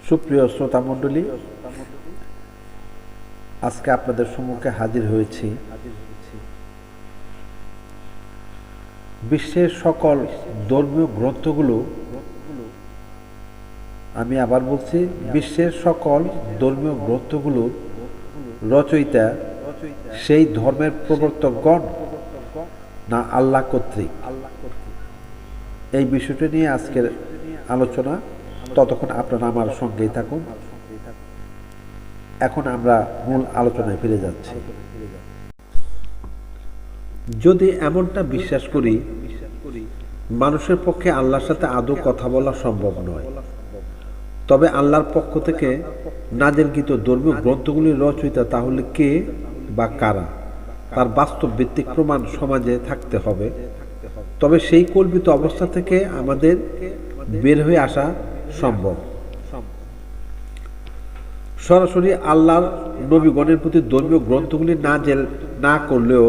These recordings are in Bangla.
সুপ্রিয় শ্রোতা মণ্ডলী, আজকে আপনাদের সম্মুখে হাজির হয়েছি বিশ্বের সকল ধর্মীয় গ্রন্থগুলো, আমি আবার বলছি, বিশ্বের সকল ধর্মীয় গ্রন্থগুলোর রচয়িতা সেই ধর্মের প্রবর্তকগণ না আল্লাহ কর্তৃক। এই বিষয়টি নিয়ে আজকের আলোচনা। ততক্ষণ আপনারা আমার সঙ্গেই থাকুন। এখন আমরা মূল আলোচনায় ফিরে যাচ্ছি। যদি এমনটা বিশ্বাস করি মানুষের পক্ষে আল্লাহর সাথে আদৌ কথা বলা সম্ভব নয়, তবে আল্লাহর পক্ষ থেকে নাজিলকৃত ধর্মীয় গ্রন্থগুলির রচয়িতা তাহলে কে বা কারা, তার বাস্তব ভিত্তিক প্রমাণ সমাজে থাকতে হবে। তবে সেই কল্পিত অবস্থা থেকে আমাদের বের হয়ে আসা সম্ভব। সরাসরি আল্লাহর নবীগণের প্রতি ধর্মীয় গ্রন্থগুলি নাজেল না করলেও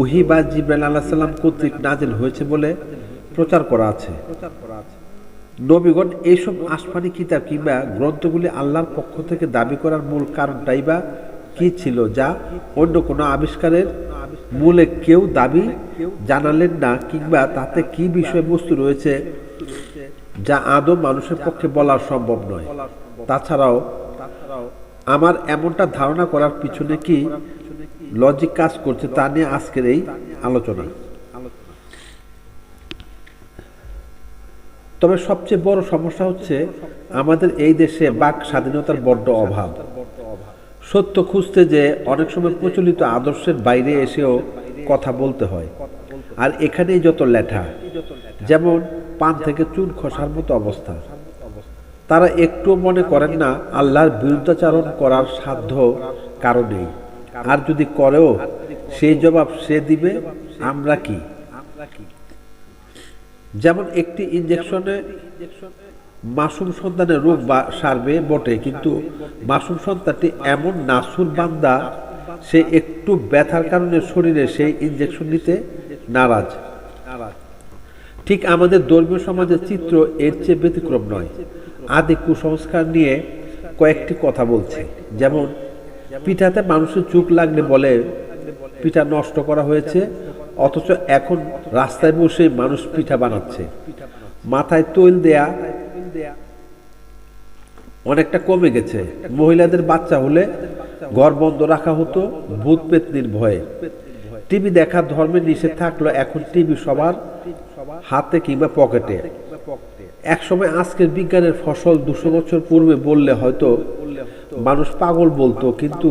ওহী বা জিবরাইল আলাইহিস সালাম কর্তৃক নাজেল হয়েছে বলে প্রচার করা আছে। নবীগণ এইসব আসমানি কিতাব কিংবা গ্রন্থগুলি আল্লাহর পক্ষ থেকে দাবি করার মূল কারণটাই বা কি ছিল, যা অন্য কোনো আবিষ্কারের মূলে কেউ দাবি জানালেন না, কিংবা তাতে কি বিষয়বস্তু রয়েছে যা আদৌ মানুষের পক্ষে বলা সম্ভব নয়। তাছাড়াও আমার এমনটা ধারণা করার পিছনে কি লজিক কাজ করছে তা নিয়ে আজকের এই আলোচনা। তবে সবচেয়ে বড় সমস্যা হচ্ছে আমাদের এই দেশে বাক স্বাধীনতার বড্ড অভাব। সত্য খুঁজতে যে অনেক সময় প্রচলিত আদর্শের বাইরে এসেও কথা বলতে হয়, আর এখানেই যত লেঠা, যেমন পান থেকে চুন খসার মতো অবস্থা। তারা একটু মনে করেন না আল্লাহর বিরুদ্ধাচারণ করার সাধ্য কারো নেই, আর যদি করেও সেই জবাব সে দিবে আমরা কি। যেমন একটি ইনজেকশনে মাসুম সন্তানের রোগ সারবে বটে, কিন্তু মাসুম সন্তানটি এমন নাসুর বান্দা, সে একটু ব্যথার কারণে শরীরে সেই ইনজেকশন নিতে নারাজ। ঠিক আমাদের ধর্মীয় সমাজের চিত্র এর চেয়ে ব্যতিক্রম নয়। আদি কুসংস্কার নিয়ে কয়েকটি কথা বলছে। যেমন পিঠাতে মানুষের চোখ লাগলে বলে পিঠা নষ্ট করা হয়েছে, অথচ এখন রাস্তায় বসে মানুষ পিঠা বানাচ্ছে। মাথায় তৈল দেয়া অনেকটা কমে গেছে। মহিলাদের বাচ্চা হলে ঘর বন্ধ রাখা হতো ভূত পেতনির ভয়ে। টিভি দেখা ধর্মের নিষেধ থাকলো, এখন টিভি সবার হাতে কিংবা পকেটে। একসময় আজকের বিজ্ঞানের ফসল 200 বছর পূর্বে বললে হয়তো মানুষ পাগল বলতো, কিন্তু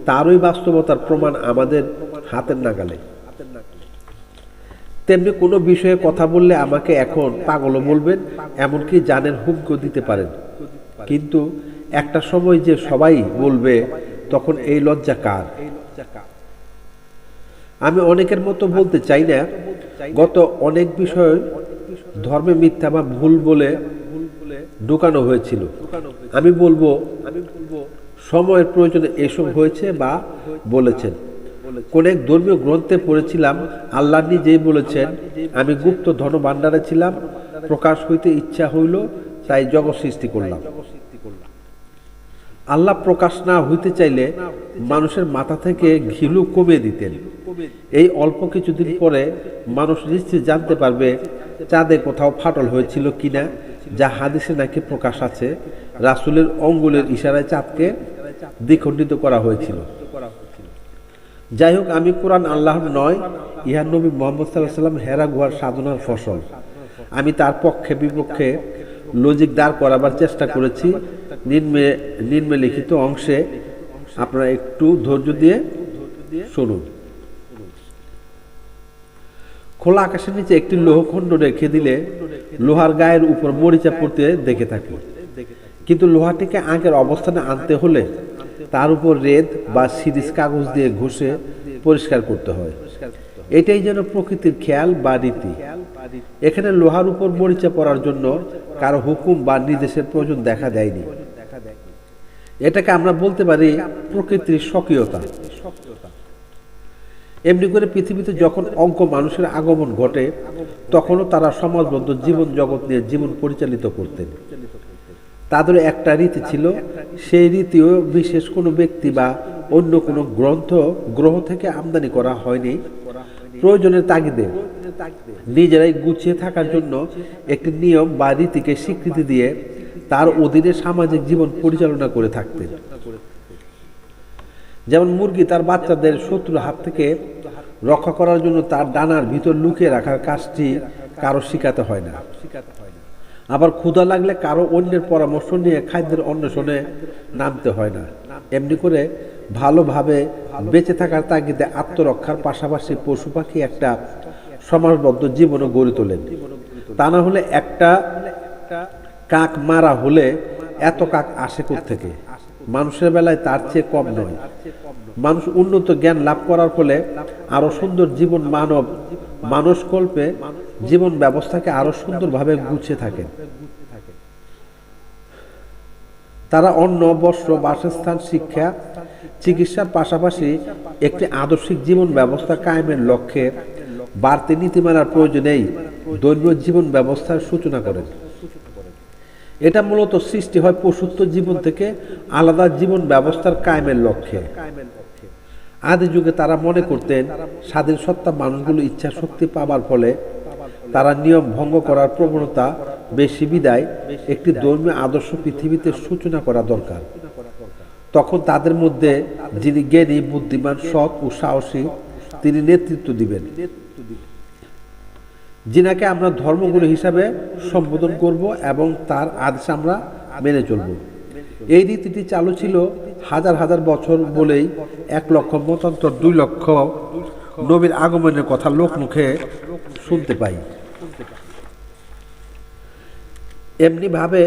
তারই বাস্তবতার প্রমাণ আমাদের হাতের নাগালে। তেমনি কোনো বিষয়ে কথা বললে আমাকে এখন পাগলও বলবেন, এমনকি জানের হুমকিও দিতে পারেন। কিন্তু একটা সময় যে সবাই বলবে, তখন এই লজ্জা কার? আমি অনেকের মতো বলতে চাই না। গত অনেক বিষয় ধর্মে মিথ্যা বা ভুল বলে ঢুকানো হয়েছিল। আমি বলবো সময়ের প্রয়োজনে এসব হয়েছে বা বলেছেন। কোন এক ধর্মীয় গ্রন্থে পড়েছিলাম আল্লাহ নিজেই বলেছেন, আমি গুপ্ত ধন ভাণ্ডারে ছিলাম, প্রকাশ হইতে ইচ্ছা হইল, তাই জগৎ সৃষ্টি করলাম। আল্লাহ প্রকাশ না হইতে চাইলে মানুষের মাথা থেকে ঘিলু কমিয়ে দিতেন। এই অল্প কিছুদিন পরে মানুষ নিশ্চিত জানতে পারবে চাঁদে কোথাও ফাটল হয়েছিল কিনা, যা হাদিসে নাকি প্রকাশ আছে। রাসূলের আঙ্গুলের ইশারায় চাঁদকে দ্বিখণ্ডিত করা হয়েছিল। যাই হোক, আমি কোরআন আল্লাহর নয়, ইহার নবী মুহাম্মদ সাল্লাল্লাহু আলাইহি ওয়াসাল্লাম হেরা গুহার সাধনার ফসল। আমি তার পক্ষে বিপক্ষে লজিক দাঁড় করাবার চেষ্টা করেছি। নিম্নে লিখিত অংশে আপনারা একটু ধৈর্য দিয়ে শুনুন। খোলা আকাশের নিচে একটি লোহখণ্ড রেখে দিলে লোহার গায়ের উপর মরিচা পড়তে দেখে থাকি, কিন্তু লোহাটিকে আগের অবস্থানে আনতে হলে তার উপর রেত বা সিরিজ কাগজ দিয়ে ঘষে পরিষ্কার করতে হয়। এটাই যেন প্রকৃতির খেয়াল বা রীতি। এখানে লোহার উপর মরিচা পড়ার জন্য কারো হুকুম বা নির্দেশের প্রয়োজন দেখা দেয়নি। এটাকে আমরা বলতে পারি প্রকৃতির স্বকীয়তা। এমনি করে পৃথিবীতে যখন অজ্ঞ মানুষের আগমন ঘটে, তখনও তারা সমাজবদ্ধ জীবন জগৎ নিয়ে জীবন পরিচালিত করতেন। তাদের একটা রীতি ছিল, সেই রীতিও বিশেষ কোনো ব্যক্তি বা অন্য কোনো গ্রহ থেকে আমদানি করা হয়নি। প্রয়োজনের তাগিদে নিজেরাই গুছিয়ে থাকার জন্য একটি নিয়ম বা রীতিকে স্বীকৃতি দিয়ে তার অধীনে সামাজিক জীবন পরিচালনা করে থাকতেন। যেমন মুরগি তার বাচ্চাদের শত্রুর হাত থেকে রক্ষা করার জন্য তার ডানার ভিতর লুকিয়ে রাখার কাজটি কারো শিখাতে হয় না। আবার ক্ষুধা লাগলে কারো অন্যের পরামর্শ নিয়ে খাদ্যের অন্বেষণে নামতে হয় না। এমনি করে ভালোভাবে বেঁচে থাকার তাগিদে আত্মরক্ষার পাশাপাশি পশু পাখি একটা সমাজবদ্ধ জীবনও গড়ে তোলেন। তা না হলে একটা কাক মারা হলে এত কাক আসে কোত্থেকে? মানুষের বেলায় তার চেয়ে কম নয়। মানুষ উন্নত জ্ঞান লাভ করার ফলে আরো সুন্দর জীবন মানসকল্পে জীবন ব্যবস্থাকে আরো সুন্দরভাবে গুছিয়ে থাকেন। তারা অন্ন, বস্ত্র, বাসস্থান, শিক্ষা, চিকিৎসার পাশাপাশি একটি আদর্শিক জীবন ব্যবস্থা কায়েমের লক্ষ্যে বাড়তি নীতিমালার প্রয়োজনেই দৈনন্দিন জীবন ব্যবস্থার সূচনা করেন। এটা মূলত সৃষ্টি হয় পশুত্ব জীবন থেকে আলাদা জীবন ব্যবস্থার কায়েমের লক্ষ্যে। আদি যুগে তারা মনে করতেন স্বাধীন সত্তা মানুষগুলো ইচ্ছা শক্তি পাবার ফলে তারা নিয়ম ভঙ্গ করার প্রবণতা বেশি বিদায় একটি ধর্মীয় আদর্শ পৃথিবীতে সূচনা করা দরকার। তখন তাদের মধ্যে যিনি জ্ঞানী, বুদ্ধিমান, সৎ ও সাহসী তিনি নেতৃত্ব দিবেন, যিনাকে আমরা ধর্মগুরু হিসাবে সম্বোধন করব এবং তার আদেশ আমরা মেনে চলব। এই রীতিটি চালু ছিল হাজার হাজার বছর বলেই 1 লক্ষ মতান্তর 2 লক্ষ নবীর আগমনের কথা লোকমুখে শুনতে পাই। এমনি ভাবে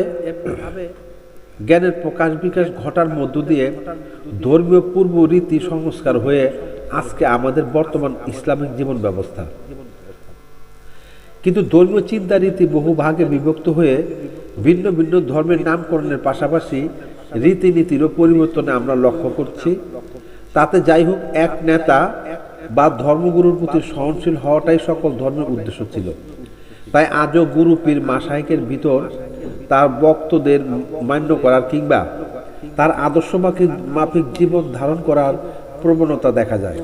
জ্ঞানের প্রকাশ বিকাশ ঘটার মধ্য দিয়ে ধর্মীয় পূর্ব রীতি সংস্কার হয়ে আজকে আমাদের বর্তমান ইসলামিক জীবন ব্যবস্থা। কিন্তু ধর্মীয় চিন্তা রীতি বহু ভাগে বিভক্ত হয়ে ভিন্ন ভিন্ন ধর্মের নামকরণের পাশাপাশি রীতিনীতিরও পরিবর্তনে আমরা লক্ষ্য করছি। তাতে যাই হোক, এক নেতা বা ধর্মগুরুর প্রতি সহনশীল হওয়াটাই সকল ধর্মের উদ্দেশ্য ছিল। তাই আজও গুরু পীর মাশায়েখের ভিতর তার ভক্তদের মান্য করার কিংবা তার আদর্শ মাফিক জীবন ধারণ করার প্রবণতা দেখা যায়।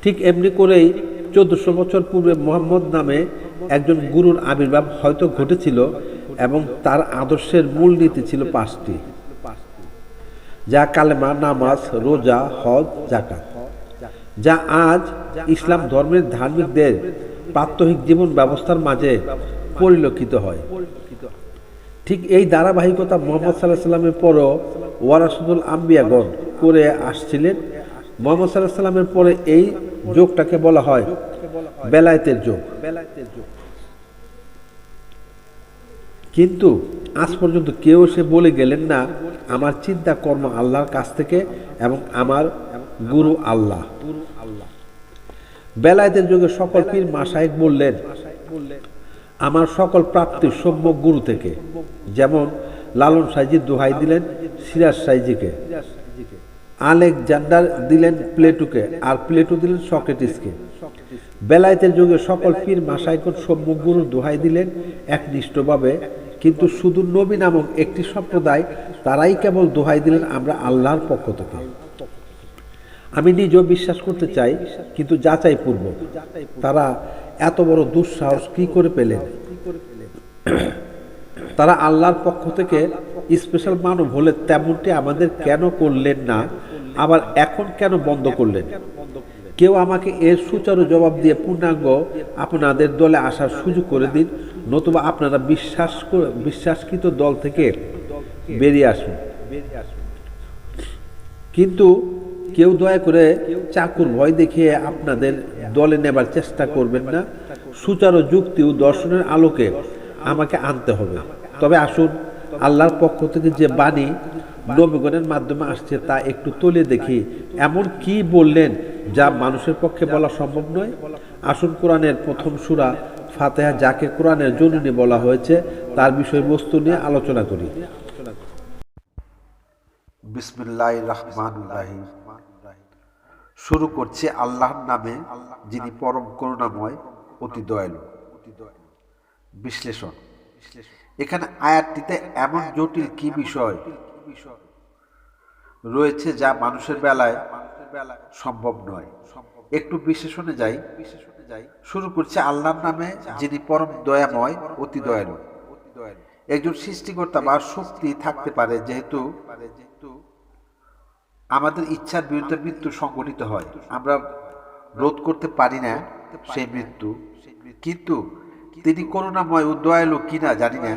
ঠিক এমনি করেই 1400 বছর পূর্বে মুহাম্মদ নামে একজন গুরুর আবির্ভাব হয়তো ঘটেছিল এবং তার আদর্শের মূল নীতি ছিল 5টি, যা কালেমা, নামাজ, রোজা, হজ, যাকাত, যা আজ ইসলাম ধর্মের ধার্মিকদের প্রাত্যহিক জীবন ব্যবস্থার মাঝে পরিলক্ষিত হয়। ঠিক এই ধারাবাহিকতা মুহাম্মদ সাল্লাল্লাহু আলাইহি ওয়াসাল্লামের পরও ওয়ারাসাতুল আম্বিয়াগণ করে আসছিলেন। মুহাম্মদ সাল্লাল্লাহু আলাইহি ওয়াসাল্লামের পরে এই যোগটাকে বলা হয় বেলায়েতের যোগ। কিন্তু আজ পর্যন্ত কেউ সে বলে গেলেন না আমার চিন্তা কর্ম আল্লাহর কাছ থেকে এবং আমার গুরু আল্লাহ। বেলায়েতের যুগে সকল পীর মাশায়েখ বললেন আমার সকল প্রাপ্তি সম্যক গুরু থেকে। যেমন লালন সাইজি দোহাই দিলেন সিরাজ সাইজিকে, আলেকজান্ডার দিলেন প্লেটোকে, আর প্লেটো দিলেন সক্রেটিসকে। বেলায়েতের যুগে সকল পীর মাশায়েখ সম্যক গুরুর দোহাই দিলেন একনিষ্ঠভাবে, কিন্তু শুধু নবী নামক একটি সম্প্রদায় তারাই কেবল দোহাই দিলেন আমরা আল্লাহর পক্ষ থেকে। আমি নিজেও বিশ্বাস করতে চাই, কিন্তু যাচাই পূর্বক তারা এত বড় দুঃসাহস কি করে পেলেন? তারা আল্লাহর পক্ষ থেকে স্পেশাল মানব হলে তেমনটি আমাদের কেন করলেন না? আবার এখন কেন বন্ধ করলেন? কেউ আমাকে এর সুচারু জবাব দিয়ে পূর্ণাঙ্গ আপনাদের দলে আসার সুযোগ করে দিন, নতুবা আপনারা বিশ্বাসকৃত দল থেকে বেরিয়ে আসুন। কিন্তু কেউ দয়া করে চাকুর ভয় দেখিয়ে আপনাদের দলে নেবার চেষ্টা করবেন না। সুচারু যুক্তি ও দর্শনের আলোকে আমাকে আনতে হবে। তবে আসুন, আল্লাহর পক্ষ থেকে যে বাণী নবীগণের মাধ্যমে আসছে তা একটু তুলে দেখি। এমন কি বললেন যা মানুষের পক্ষে বলা সম্ভব নয়? আসুন, কোরআনের প্রথম সূরা ফাতিহা, যাকে কোরআনের জননী বলা হয়েছে, তার বিষয়বস্তু নিয়ে আলোচনা করি। বিসমিল্লাহির রহমানির রহিম। শুরু করছি আল্লাহর নামে, যিনি পরম করুণাময়, অতি দয়ালু। বিশ্লেষণ। এখানে আয়াতটিতে এমন জটিল কি বিষয় রয়েছে যা মানুষের বেলায় সম্ভব নয়। একটু বিশেষণে যাই। শুরু করছে আল্লাহর নামে, যিনি পরম দয়াময়, অতি দয়ালু। একজন সৃষ্টিকর্তা বা শক্তি থাকতে পারে যেহেতু আমাদের ইচ্ছার বিরুদ্ধে মৃত্যু সংঘটিত হয়, আমরা রোধ করতে পারি না সেই মৃত্যু, কিন্তু তিনি করুণাময় ও দয়ালু কিনা জানি না।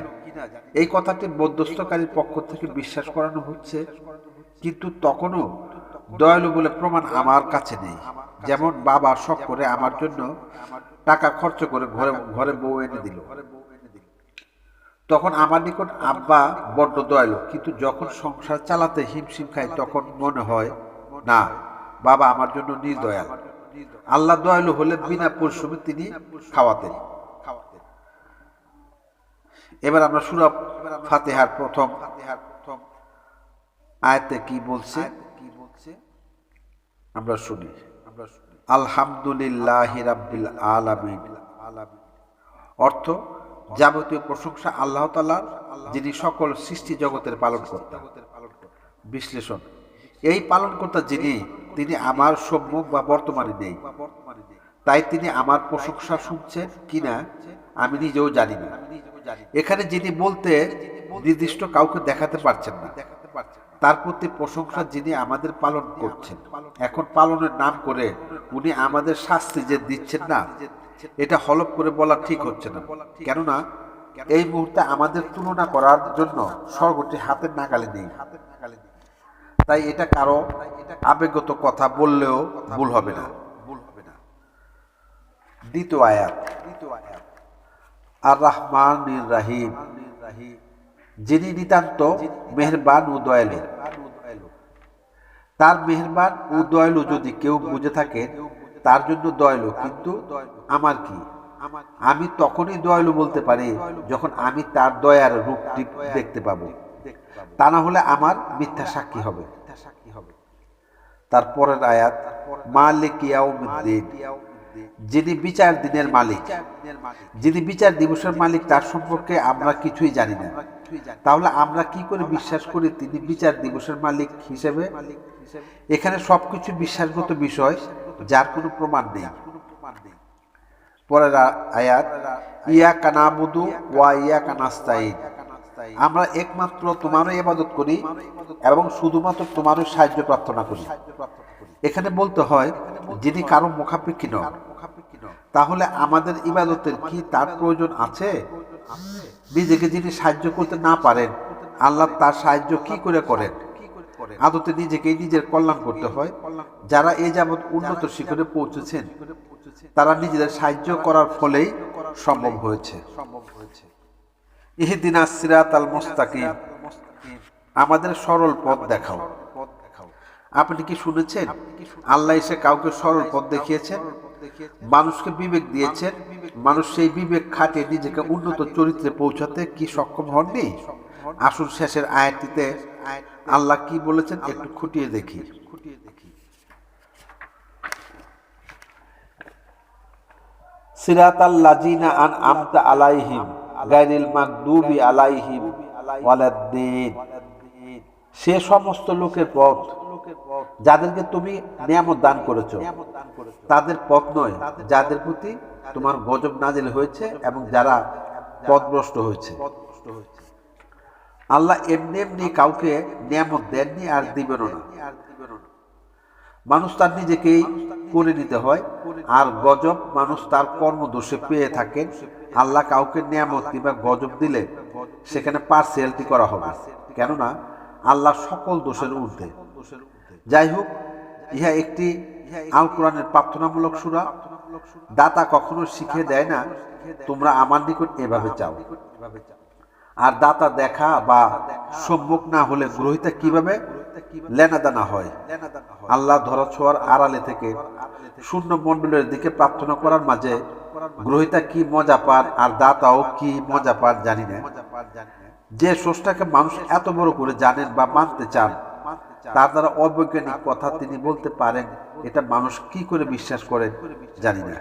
এই কথাটি মধ্যস্থকারীর পক্ষ থেকে বিশ্বাস করানো হচ্ছে, কিন্তু তখনও দয়ালু বলে প্রমাণ আমার কাছে নেই। যেমন বাবা শখ করে আমার জন্য টাকা খরচ করে ঘরে ঘরে বউ এনে দিল, তখন আমার নিকট আব্বা বড্ড দয়ালু, কিন্তু যখন সংসার চালাতে হিমশিম খাই তখন মনে হয় না, বাবা আমার জন্য নির্দয়াল। আল্লাহ দয়ালু হলে বিনা পরিশ্রমে তিনি খাওয়াতেন। এবার আমরা সূরা ফাতিহার প্রথম আয়াতে কি বলছে আমরা শুনি। আলহামদুলিল্লাহি রাব্বিল আলামিন। অর্থ, যাবতীয় প্রশংসা আল্লাহ তাআলার, যিনি সকল সৃষ্টি জগতের পালনকর্তা। বিশ্লেষণ: এই পালনকর্তা যিনি, তিনি আমার সম্মুখ বা বর্তমানে নেই, তাই তিনি আমার প্রশংসা শুনছেন কিনা আমি নিজেও জানি না। এখানে যিনি বলতে নির্দিষ্ট কাউকে দেখাতে পারছেন না, তার প্রতি প্রশংসা যিনি আমাদের পালন করছেন। এখন পালনের নাম করে উনি আমাদের শাস্তি যে দিচ্ছেন না, এটা হলফ করে বলা ঠিক হচ্ছে না, কেননা এই মুহূর্তে আমাদের তুলনা করার জন্য স্বর্গটি হাতের নাগালে নেই। তাই এটা কারো আবেগগত কথা বললেও ভুল হবে না। দ্বিতীয় আয়াত, আর রহমানির রহিম, যিনি নিতান্ত মেহেরবান ও দয়ালু। তার মেহেরবান ও দয়ালু যদি কেউ বুঝে থাকে, তার জন্য দয়ালু, কিন্তু আমার কি? আমি তখনই দয়ালু বলতে পারি যখন আমি তার দয়ার রূপটি দেখতে পাবো, তা না হলে আমার মিথ্যা সাক্ষী হবে। তারপরের আয়াত, মালিক ইয়াউমিদ্দিন, যিনি বিচার দিনের মালিক। যিনি বিচার দিবসের মালিক, তার সম্পর্কে আমরা কিছুই জানি না, তাহলে আমরা কি করে বিশ্বাস করি তিনি বিচার দিবসের মালিক হিসেবে? এখানে সবকিছু বিশ্বাসগত বিষয়, যার কোনো প্রমাণ নেই। পরের আয়াত, ইয়াকা নাবুদু ওয়া ইয়াকা নাস্তাইন, আমরা একমাত্র তোমারই ইবাদত করি এবং শুধুমাত্র তোমারই সাহায্য প্রার্থনা করি। এখানে বলতে হয় যিনি কারো মুখাপেক্ষী নন, তাহলে আমাদের ইবাদতের কি তার প্রয়োজন আছে? নিজেকে যিনি সাহায্য করতে না পারেন, আল্লাহ তার সাহায্য কি করে করেন? আদতে নিজেকেই নিজের কল্যাণ করতে হয়। যারা এ যাবৎ উন্নত শিখরে পৌঁছেছেন, তারা নিজেদের সাহায্য করার ফলেই সম্ভব হয়েছে। ইহদিনাস সিরাতাল মুস্তাকিম, আমাদের সরল পথ দেখাও। আপনি কি শুনেছেন আল্লাহ এসে কাউকে সরল পথ দেখিয়েছেন? মানুষকে বিবেক দিয়েছেন, মানুষ সেই বিবেক খাটিয়ে নিজেকে উন্নত চরিত্রে পৌঁছাতে কি সক্ষম হননি? আসুন শেষের আয়াতটিতে আল্লাহ কি বলেছেন একটু খুঁটিয়ে দেখি। সিরাতাল লাযিনা আনআমতা আলাইহিম গায়রিল মাগদুবি আলাইহিম ওয়ালাদ্দিন, সে সমস্ত লোকের পথ যাদেরকে তুমি নিয়ামত দান করেছো, তাদের পথ নয় যাদের প্রতি তোমার গজব নাজিল হয়েছে এবং যারা পথভ্রষ্ট হয়েছে। আল্লাহ এমনি এমনি কাউকে নিয়ামত দেননি আর দিবেনও না। মানুষ তার নিজেকেই করে নিতে হয়, আর গজব মানুষ তার কর্মদোষে পেয়ে থাকেন। আল্লাহ কাউকে নিয়ামত কিংবা গজব দিলে সেখানে পার্সিয়ালিটি করা হবে, কেননা আল্লাহ সকল দোষের ঊর্ধ্বে। যাই হোক, ইহা একটি আল কোরআনের প্রার্থনামূলক সূরা। দাতা কখনো শিখে দেয় না তোমরা আমার নিকট এভাবে চাও, আর দাতা দেখা বা সম্মুখ না হলে গ্রহিতা কিভাবে লেনাদানা হয়। আল্লাহ ধরাছোঁয়ার আড়ালে থেকে শূন্য মণ্ডলের দিকে প্রার্থনা করার মাঝে গ্রহিতা কি মজা পান আর দাতাও কি মজা পান জানি না। যে স্রষ্টাকে মানুষ এত বড় করে জানেন বা মানতে চান, তার দ্বারা অবৈজ্ঞানিক কথা তিনি বলতে পারেন, এটা মানুষ কি করে বিশ্বাস করেন জানি না।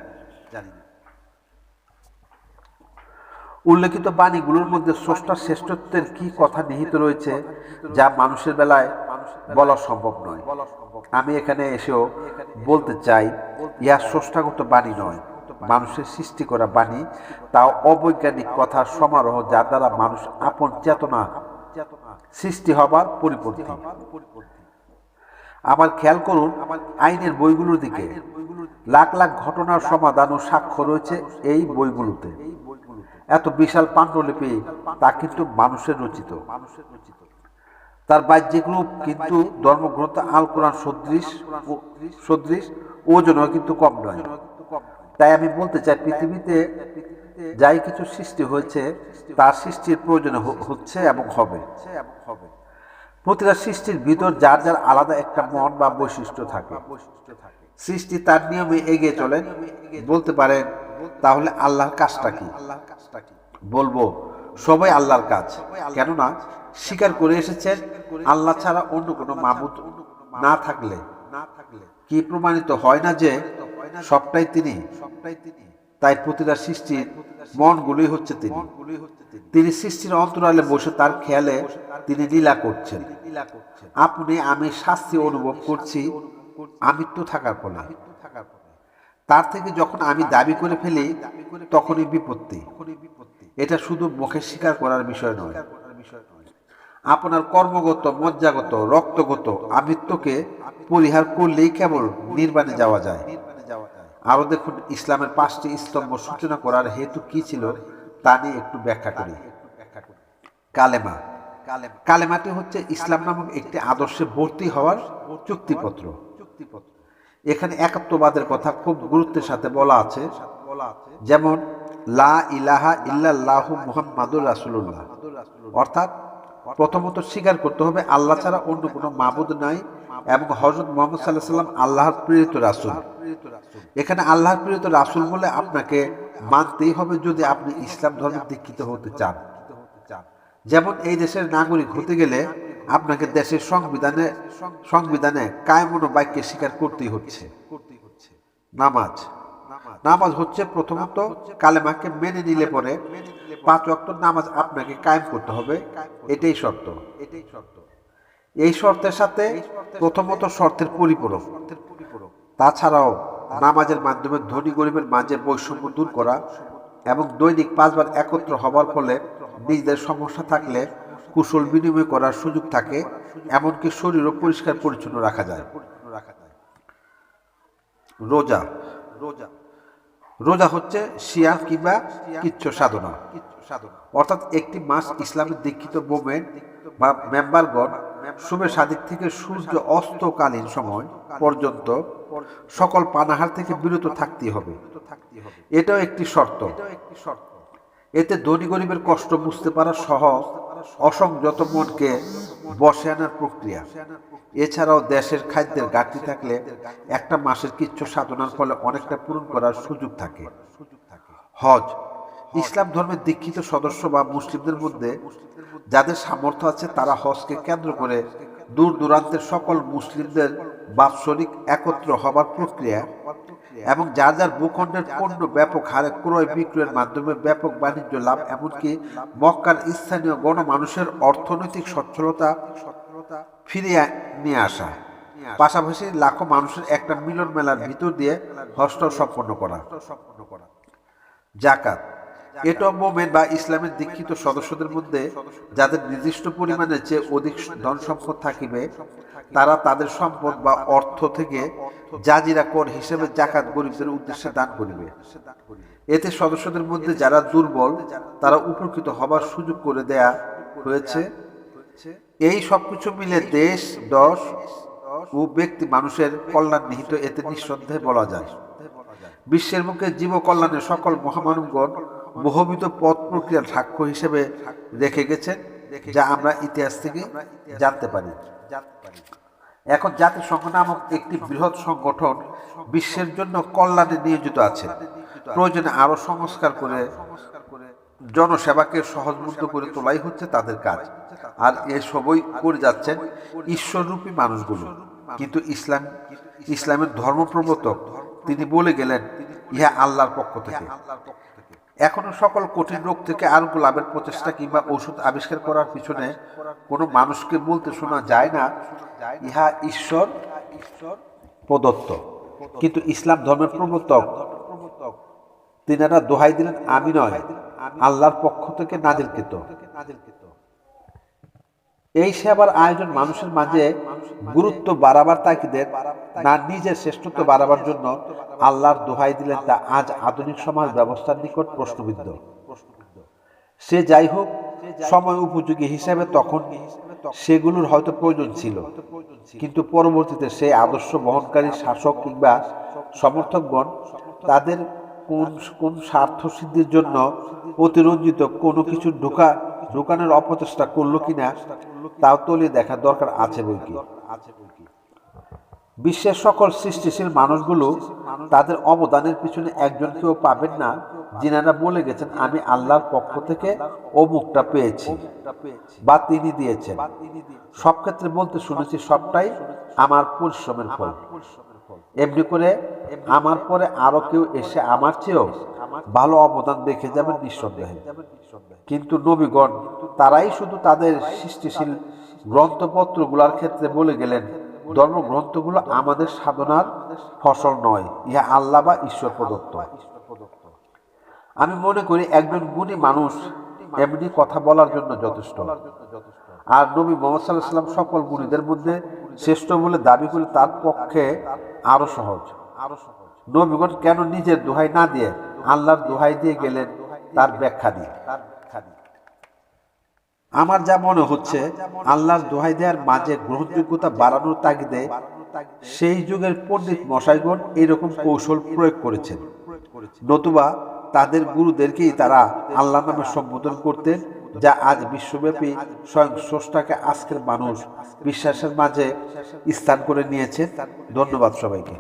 উল্লেখিত বাণীগুলোর মধ্যে স্রষ্টার শ্রেষ্ঠত্বের কি কথা নিহিত রয়েছে যা মানুষের বেলায় বলা সম্ভব নয়। আমি এখানে এসেও বলতে চাই, ইহা স্রষ্টাগত বাণী নয়, মানুষের সৃষ্টি করা বাণী, তাও অবৈজ্ঞানিক কথার সমারোহ, যার দ্বারা মানুষ আপন চেতনা সৃষ্টি হবার পরিপন্থী। আবার খেয়াল করুন আইনের বইগুলোর দিকে, লাখ লাখ ঘটনার সমাধান ও সাক্ষ্য রয়েছে এই বইগুলোতে। এত বিশাল পাণ্ডুলিপি তা কিন্তু মানুষের রচিত। তার বাহ্যিক রূপ কিন্তু ধর্মগ্রন্থ আল কোরআন সদৃশ ওজনও কিন্তু কম নয়। তাই আমি বলতে চাই, পৃথিবীতে যাই কিছু সৃষ্টি হয়েছে তার সৃষ্টির প্রয়োজন হচ্ছে এবং হবে। প্রতিটা সৃষ্টির ভিতর যার যার আলাদা একটা মন বা বৈশিষ্ট্য থাকে। সৃষ্টি তার নিয়মে এগিয়ে চলে। বলতে পারেন তাহলে আল্লাহর কাজটা কি? বলবো সবাই আল্লাহর কাজ। কেননা স্বীকার করে এসেছেন আল্লাহ ছাড়া অন্য কোনো মাবুদ না থাকলে কি প্রমাণিত হয় না যে সবটাই তিনি। তাই প্রতিটা সৃষ্টির মনগুলোই হচ্ছে তিনি। তিনি সৃষ্টির অন্তরালে বসে তার খেয়ালে তিনি লীলা করছেন। আপনি আমি শাস্তি অনুভব করছি আমিত্ব থাকার ফলে। তার থেকে যখন আমি দাবি করে ফেলি তখনই বিপত্তি। এটা শুধু মুখে স্বীকার করার বিষয় নয়, আপনার কর্মগত, মজ্জাগত, রক্তগত আমিত্বকে পরিহার করলেই কেবল নির্বাণে যাওয়া যায়। আরো দেখুন, ইসলামের 5টি স্তম্ভ সূচনা করার হেতু কি ছিল তা নিয়ে একটু ব্যাখ্যা করি। কালেমা। কালেমাটি হচ্ছে ইসলাম নামক একটি আদর্শে ভর্তি হওয়ার চুক্তিপত্র। এখানে একাত্মবাদের কথা খুব গুরুত্বের সাথে বলা আছে, যেমন লা ইলাহা ইল্লাল্লাহু মুহাম্মাদুর রাসূলুল্লাহ, অর্থাৎ প্রথমত স্বীকার করতে হবে আল্লাহ ছাড়া অন্য কোনো মাবুদ নাই এবং হযরত মুহাম্মদ সাল্লাল্লাহু আলাইহি ওয়াসাল্লাম আল্লাহর প্রেরিত রাসূল। এখানে আল্লাহর প্রেরিত রাসূল বলে আপনাকে মানতেই হবে যদি আপনি ইসলাম ধর্মে দীক্ষিত হতে চান। যেমন এই দেশের নাগরিক হতে গেলে আপনাকে দেশের সংবিধানে কায়মন বাক্যে স্বীকার করতেই হচ্ছে। নামাজ হচ্ছে প্রথমত কালেমাকে মেনে নিলে পরে 5 ওয়াক্ত নামাজ আপনাকে কায়েম করতে হবে, এটাই শর্ত। এই শর্তের সাথে প্রথমত শর্তের পরিপূরক। তাছাড়াও নামাজের মাধ্যমে ধনী গরিবের মাঝে বৈষম্য দূর করা এবং দৈনিক 5 বার একত্র হবার ফলে নিজেদের সমস্যা থাকলে কুশল বিনিময় করার সুযোগ থাকে, এমনকি শরীরও পরিষ্কার পরিচ্ছন্ন রাখা যায়। রোজা হচ্ছে সিয়াম কিংবা কিচ্ছ সাধনা, অর্থাৎ একটি মাস ইসলামের দীক্ষিত মোমেন্ট বা মেম্বারগণ শুভে সাদিক থেকে সূর্য অস্তকালীন সময় পর্যন্ত সকল পানাহার থেকে বিরত থাকতে হবে। এটাও একটি শর্ত। এতে ধনী গরিবের কষ্ট বুঝতে পারা সহ অসংযত মনকে বসে আনার প্রক্রিয়া। এছাড়াও দেশের খাদ্যের ঘাটতি থাকলে একটা মাসের কিচ্ছু সাধনার ফলে অনেকটা পূরণ করার সুযোগ থাকে। হজ। ইসলাম ধর্মের দীক্ষিত সদস্য বা মুসলিমদের মধ্যে যাদের সামর্থ্য আছে তারা হজকে কেন্দ্র করে দূর দূরান্তের সকল মুসলিমদের বাৎসরিক একত্র হবার প্রক্রিয়া এবং যার যার ভূখণ্ডের পণ্য ব্যাপক হারে ক্রয় বিক্রয়ের মাধ্যমে ব্যাপক বাণিজ্য লাভ, এমনকি মক্কার স্থানীয় গণমানুষের অর্থনৈতিক সচ্ছলতা ফিরিয়ে নিয়ে আসা, পাশাপাশি লাখো মানুষের একটা মিলন মেলার ভিতর দিয়ে হজটা সম্পন্ন করা। জাকাত। এটা মোমেন বা ইসলামের দীক্ষিত সদস্যদের মধ্যে যাদের নির্দিষ্ট পরিমাণের চেয়ে অধিক ধন সম্পদ থাকিবে তারা তাদের সম্পদ বা অর্থ থেকে জাজিরা কর হিসেবে জাকাত গরিবদের উদ্দেশ্যে দান করিবে। এতে সদস্যদের মধ্যে যারা দুর্বল তারা উপকৃত হবার সুযোগ করে দেয়া হয়েছে। এই সবকিছু মিলে দেশ, দশ ও ব্যক্তি মানুষের কল্যাণ নিহিত এতে নিঃসন্দেহে বলা যায়। বিশ্বের মুখে জীব কল্যাণের সকল মহামানবগণ বহুবিধ পথ প্রক্রিয়ার সাক্ষ্য হিসেবে রেখে গেছেন, যা আমরা ইতিহাস থেকে জানতে পারি। এখন জাতিসংঘ নামক একটি বৃহৎ সংগঠন বিশ্বের জন্য কল্যাণে নিয়োজিত আছে। প্রয়োজনে আরো সংস্কার করে জনসেবাকে সহজমুক্ত করে তোলাই হচ্ছে তাদের কাজ। আর এসবই করে যাচ্ছেন ঈশ্বররূপী মানুষগুলো। কিন্তু ইসলামের ধর্মপ্রবর্তক তিনি বলে গেলেন ইহা আল্লাহর পক্ষ থেকে। এখনো সকল কঠিন রোগ থেকে আরোগ্য লাভের প্রচেষ্টা কিংবা ঔষধ আবিষ্কার করার পিছনে কোনো মানুষকে বলতে শোনা যায় না ইহা ঈশ্বর প্রদত্ত। কিন্তু ইসলাম ধর্মের প্রবর্তক তিনারা দোহাই দিলেন আমি নয়, আল্লাহর পক্ষ থেকে নাজিলকৃত। এই সেবার আয়োজন মানুষের মাঝে গুরুত্ব বাড়াবার তাগিদে না নিজের শ্রেষ্ঠত্ব বাড়াবার জন্য আল্লাহর দোহাই দিলেন, তা আজ আধুনিক সমাজ ব্যবস্থার নিকট প্রশ্নবিদ্ধ। সে যাই হোক, সময় উপযোগী হিসেবে তখন সেগুলোর হয়তো প্রয়োজন ছিল, কিন্তু পরবর্তীতে সেই আদর্শ বহনকারী শাসক কিংবা সমর্থকগণ তাদের কোন স্বার্থ সিদ্ধির জন্য অতিরঞ্জিত কোনো কিছু ঢোকানোর অপচেষ্টা করলো কিনা তাও তলিয়ে দেখার দরকার আছে বইকি। বিশ্বের সকল সৃষ্টিশীল মানুষগুলো তাদের অবদানের পিছনে একজনকেও পাবেন না যিনারা বলে গেছেন আমি আল্লাহর পক্ষ থেকে অমুকটা পেয়েছি বা তিনি দিয়েছেন। সব ক্ষেত্রে বলতে শুনেছি সবটাই আমার পরিশ্রমের ফল। এমনি করে আমার পরে আরো কেউ এসে আমার চেয়েও ভালো অবদান দেখে যাবেন নিঃসন্দেহে। কিন্তু নবীগণ তারাই শুধু তাদের সৃষ্টিশীল গ্রন্থপত্রগুলোর ক্ষেত্রে বলে গেলেন ধর্মগ্রন্থগুলো আমাদের সাধনার ফসল নয়, ইহা আল্লাহ বা ঈশ্বর প্রদত্ত। আমি মনে করি একজন গুণী মানুষ এমনি কথা বলার জন্য যথেষ্ট। আর নবী মুহাম্মদ সাল্লাল্লাহু আলাইহি ওয়াসাল্লাম সকল গুণীদের মধ্যে শ্রেষ্ঠ বলে দাবি করে তার পক্ষে আরো সহজ। নবীগণ কেন নিজের দোহাই না দিয়ে আল্লাহর দোহাই দিয়ে গেলেন তার ব্যাখ্যা দিই। আমার যা মনে হচ্ছে আল্লাহর দোহাই দেওয়ার মাঝে গ্রহণযোগ্যতা বাড়ানোর তাগিদে সেই যুগের পণ্ডিত মশাইগণ এরকম কৌশল প্রয়োগ করেছেন, নতুবা তাদের গুরুদেরকেই তারা আল্লাহ নামে সম্বোধন করতেন, যা আজ বিশ্বব্যাপী স্বয়ং স্রষ্টাকে আজকের মানুষ বিশ্বাসের মাঝে স্থান করে নিয়েছে। ধন্যবাদ সবাইকে।